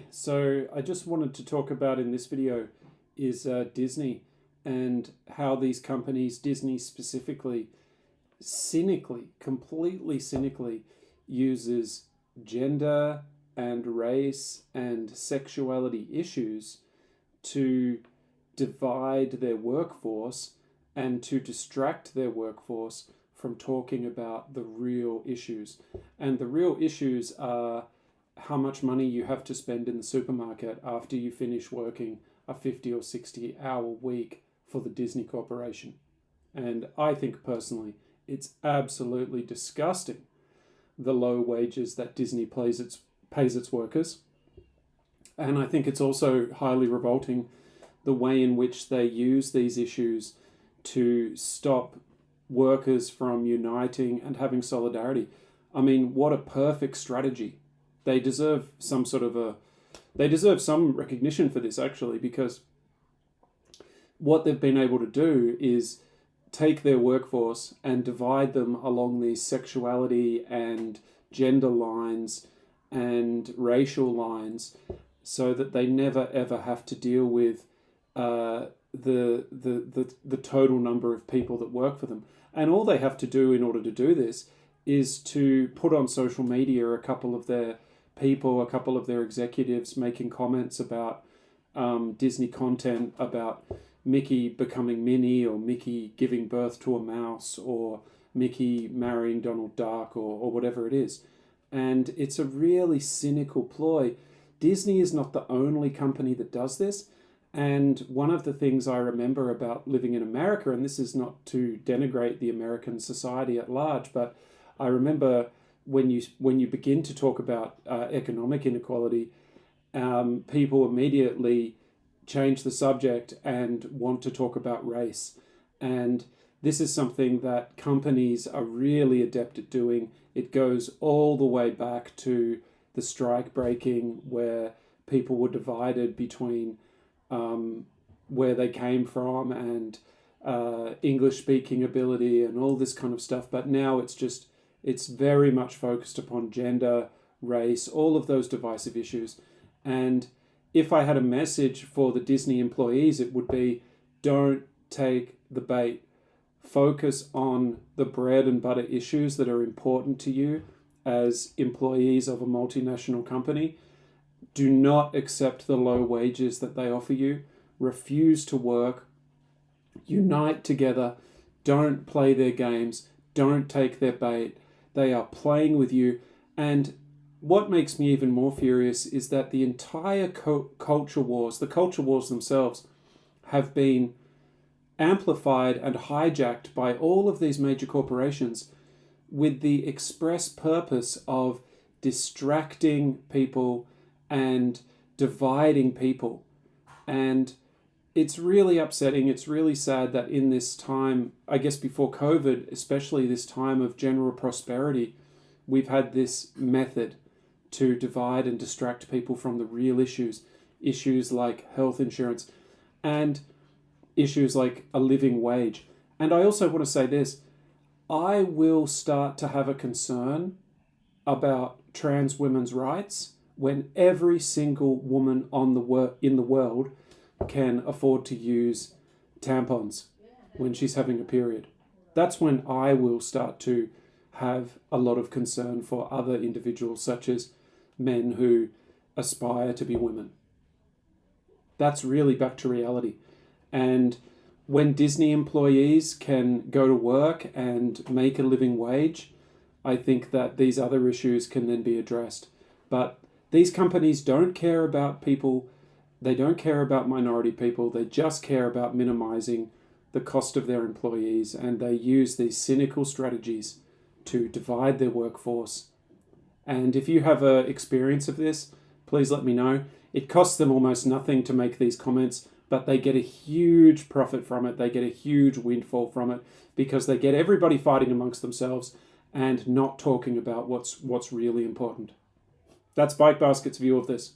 So I just wanted to talk about in this video is Disney and how these companies, Disney specifically, completely cynically uses gender and race and sexuality issues to divide their workforce and to distract their workforce from talking about the real issues. And the real issues are how much money you have to spend in the supermarket after you finish working a 50 or 60 hour week for the Disney Corporation. And I think personally, it's absolutely disgusting the low wages that Disney pays its workers. And I think it's also highly revolting the way in which they use these issues to stop workers from uniting and having solidarity. I mean, what a perfect strategy. They deserve some recognition for this, actually, because what they've been able to do is take their workforce and divide them along these sexuality and gender lines and racial lines so that they never ever have to deal with the total number of people that work for them. And all they have to do in order to do this is to put on social media a couple of their people, a couple of their executives making comments about Disney content, about Mickey becoming Minnie, or Mickey giving birth to a mouse, or Mickey marrying Donald Duck, or whatever it is. And it's a really cynical ploy. Disney is not the only company that does this. And one of the things I remember about living in America, and this is not to denigrate the American society at large, but I remember when you begin to talk about economic inequality, people immediately change the subject and want to talk about race. And this is something that companies are really adept at doing. It goes all the way back to the strike breaking, where people were divided between where they came from and English speaking ability and all this kind of stuff. But now it's very much focused upon gender, race, all of those divisive issues. And if I had a message for the Disney employees, it would be, don't take the bait. Focus on the bread and butter issues that are important to you as employees of a multinational company. Do not accept the low wages that they offer you. Refuse to work. Unite together. Don't play their games. Don't take their bait. They are playing with you. And what makes me even more furious is that the entire culture wars, the culture wars themselves, have been amplified and hijacked by all of these major corporations with the express purpose of distracting people and dividing people. And it's really upsetting. It's really sad that in this time, I guess before COVID, especially this time of general prosperity, we've had this method to divide and distract people from the real issues like health insurance and issues like a living wage. And I also want to say this, I will start to have a concern about trans women's rights when every single woman in the world can afford to use tampons when she's having a period. That's when I will start to have a lot of concern for other individuals, such as men who aspire to be women. That's really back to reality. And when Disney employees can go to work and make a living wage, I think that these other issues can then be addressed. But these companies don't care about people. They don't care about minority people. They just care about minimizing the cost of their employees. And they use these cynical strategies to divide their workforce. And if you have an experience of this, please let me know. It costs them almost nothing to make these comments, but they get a huge profit from it. They get a huge windfall from it because they get everybody fighting amongst themselves and not talking about what's really important. That's Bike Basket's view of this.